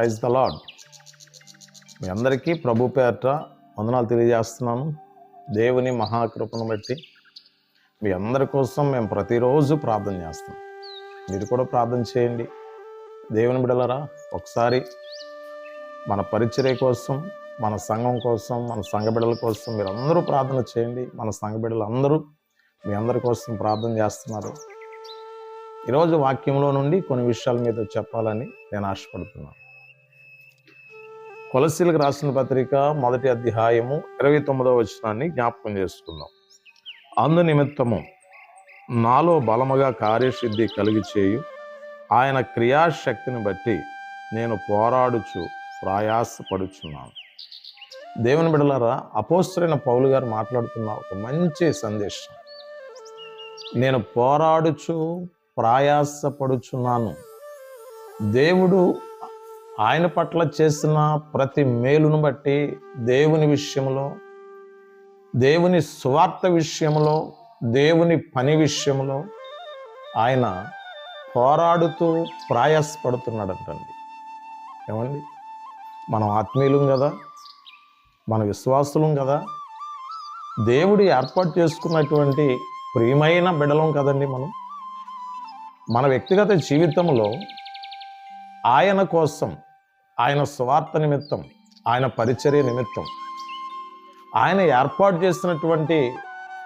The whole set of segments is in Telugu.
Praise the lord. మీ అందరికీ ప్రభు పేరట వందనాలు తెలియజేస్తున్నాను. దేవుని మహాకృపను బట్టి మీ అందరి కోసం మేము ప్రతిరోజు ప్రార్థన చేస్తాం. మీరు కూడా ప్రార్థన చేయండి. దేవుని బిడ్డలారా, ఒకసారి మన పరిచర్య కోసం, మన సంఘం కోసం, మన సంఘ బిడ్డల కోసం మీరు అందరూ ప్రార్థన చేయండి. మన సంఘ బిడ్డలు అందరూ మీ అందరి కోసం ప్రార్థన చేస్తున్నారు. ఈరోజు వాక్యంలో నుండి కొన్ని విషయాల మీద చెప్పాలని నేను ఆశపడుతున్నాను. కొలస్సీలకు రాసిన పత్రిక 1వ అధ్యాయము 29వ వచనాన్ని జ్ఞాపకం చేసుకుందాం. అందు నిమిత్తము నాలో బలముగా కార్యసిద్ధి కలిగి చేయు ఆయన క్రియాశక్తిని బట్టి నేను పోరాడుచు ప్రయాసపడుచున్నాను. దేవుని బిడ్డలారా, అపోస్తలుడైన పౌలు గారు మాట్లాడుతున్న ఒక మంచి సందేశం. నేను పోరాడుచు ప్రయాసపడుచున్నాను. దేవుడు ఆయన పట్ల చేసిన ప్రతి మేలును బట్టి, దేవుని విషయంలో, దేవుని సువార్త విషయంలో, దేవుని పని విషయంలో ఆయన పోరాడుతూ ప్రయాసపడుతున్నాడంటండి. ఏమండి, మనం ఆత్మీయులం కదా, మన విశ్వాసులం కదా, దేవుడు ఏర్పాటు చేసుకున్నటువంటి ప్రియమైన బిడ్డలం కదండి. మన వ్యక్తిగత జీవితంలో ఆయన కోసం, ఆయన స్వార్థ నిమిత్తం, ఆయన పరిచర్య నిమిత్తం, ఆయన ఏర్పాటు చేసినటువంటి,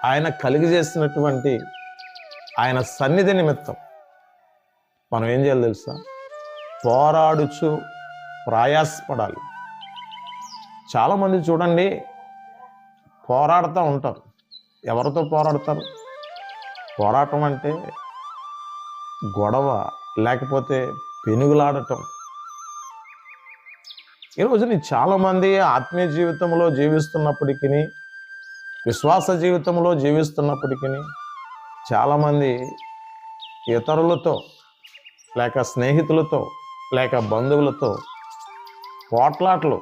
ఆయన కలిగజేసినటువంటి ఆయన సన్నిధి నిమిత్తం మనం ఏం చేయాలి తెలుసా? పోరాడుచు ప్రయాసపడాలి. చాలామంది చూడండి, పోరాడుతూ ఉంటారు. ఎవరితో పోరాడతారు? పోరాటం అంటే గొడవ, లేకపోతే పెనుగులాడటం. ఈరోజు చాలామంది ఆత్మీయ జీవితంలో జీవిస్తున్నప్పటికీ, విశ్వాస జీవితంలో జీవిస్తున్నప్పటికీ చాలామంది ఇతరులతో, లేక స్నేహితులతో, లేక బంధువులతో పోట్లాట్లు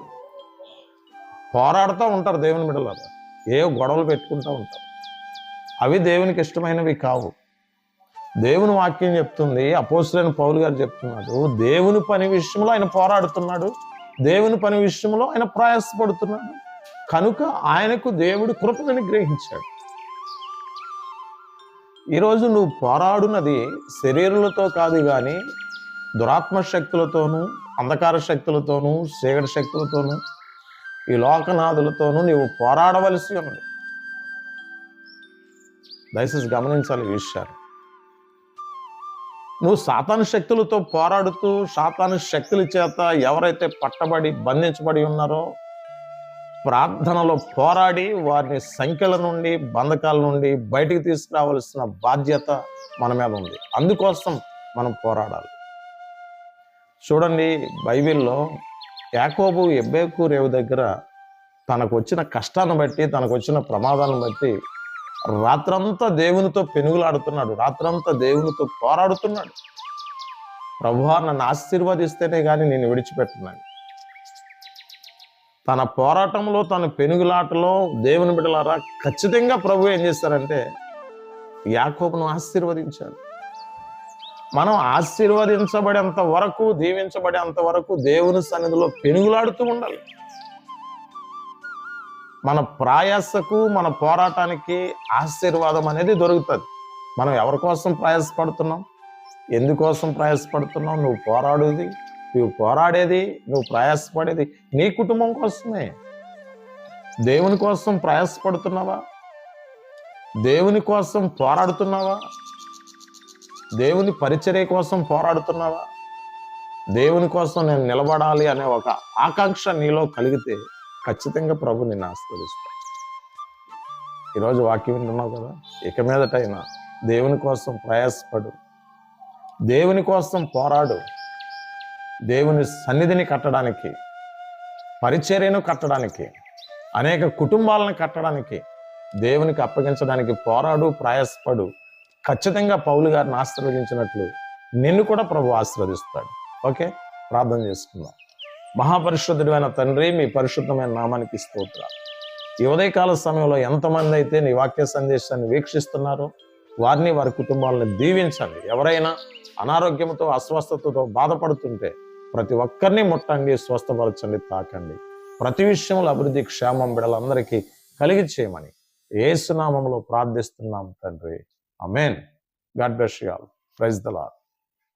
పోరాడుతూ ఉంటారు. దేవుని బిడ్డలారా, ఏ గొడవలు పెట్టుకుంటూ ఉంటారు. అవి దేవునికి ఇష్టమైనవి కావు. దేవుని వాక్యం చెప్తుంది, అపోస్తలుడైన పౌలు గారు చెప్తున్నాడు, దేవుని పని విషయంలో ఆయన పోరాడుతున్నాడు, దేవుని పని విషయంలో ఆయన ప్రయాసపడుతున్నాడు. కనుక ఆయనకు దేవుడు కృపను అనుగ్రహించాడు. ఈరోజు నువ్వు పోరాడున్నది శరీరులతో కాదు, కానీ దురాత్మ శక్తులతోనూ, అంధకార శక్తులతోనూ, చీకటి శక్తులతోనూ, ఈ లోకనాథులతోనూ నీవు పోరాడవలసి ఉంది. దయచేసి గమనించాలి ఈ విషయాలు. నువ్వు సాతాను శక్తులతో పోరాడుతూ, సాతాను శక్తుల చేత ఎవరైతే పట్టబడి బంధించబడి ఉన్నారో, ప్రార్థనలో పోరాడి వారిని సంఖ్యల నుండి, బంధకాల నుండి బయటికి తీసుకురావాల్సిన బాధ్యత మన మీద ఉంది. అందుకోసం మనం పోరాడాలి. చూడండి, బైబిల్లో యాకోబు ఎబ్బేకు రేవు దగ్గర తనకు వచ్చిన కష్టాన్ని బట్టి, తనకు వచ్చిన ప్రమాదాలను బట్టి రాత్రంతా దేవునితో పెనుగులాడుతున్నాడు, రాత్రంతా దేవునితో పోరాడుతున్నాడు. ప్రభువా, నన్ను ఆశీర్వదిస్తేనే కానీ నేను విడిచిపెట్టున్నాను. తన పోరాటంలో, తన పెనుగులాటలో దేవుని బిడ్డలారా, ఖచ్చితంగా ప్రభు ఏం చేస్తారంటే యాకోబును ఆశీర్వదించాడు. మనం ఆశీర్వదించబడేంత వరకు, దీవించబడేంత వరకు దేవుని సన్నిధిలో పెనుగులాడుతూ ఉండాలి. మన ప్రయాసకు, మన పోరాటానికి ఆశీర్వాదం అనేది దొరుకుతుంది. మనం ఎవరి కోసం ప్రయాసపడుతున్నాం? ఎందుకోసం ప్రయాసపడుతున్నాం? నువ్వు పోరాడేది, నువ్వు ప్రయాసపడేది నీ కుటుంబం కోసమే. దేవుని కోసం ప్రయాసపడుతున్నావా? దేవుని కోసం పోరాడుతున్నావా? దేవుని పరిచర్య కోసం పోరాడుతున్నావా? దేవుని కోసం నేను నిలబడాలి అనే ఒక ఆకాంక్ష నీలో కలిగితే ఖచ్చితంగా ప్రభు నిన్ను ఆశీర్వదిస్తాడు. ఈరోజు వాక్యం వింటున్నావు కదా, ఇక మీదటైనా దేవుని కోసం ప్రయాసపడు, దేవుని కోసం పోరాడు. దేవుని సన్నిధిని కట్టడానికి, పరిచర్యను కట్టడానికి, అనేక కుటుంబాలను కట్టడానికి, దేవునికి అప్పగించడానికి పోరాడు, ప్రయాసపడు. ఖచ్చితంగా పౌలు గారిని ఆశీర్వదించినట్లు నిన్ను కూడా ప్రభు ఆశీర్వదిస్తాడు. ఓకే, ప్రార్థన చేసుకుందాం. మహాపరిశుద్ధుడైన తండ్రి, మీ పరిశుద్ధమైన నామానికి స్తోత్రాలు. ఈ ఉదయకాల సమయంలో ఎంతమంది అయితే నీ వాక్య సందేశాన్ని వీక్షిస్తున్నారో వారిని, వారి కుటుంబాలను దీవించండి. ఎవరైనా అనారోగ్యంతో, అస్వస్థతతో బాధపడుతుంటే ప్రతి ఒక్కరిని ముట్టండి, స్వస్థపరచండి, తాకండి. ప్రతి విషయంలో అభివృద్ధి, క్షేమం బిడ్డలందరికీ కలిగి చేయమని యేసు నామములో ప్రార్థిస్తున్నాం తండ్రి. Amen. God bless you all. Praise the lord.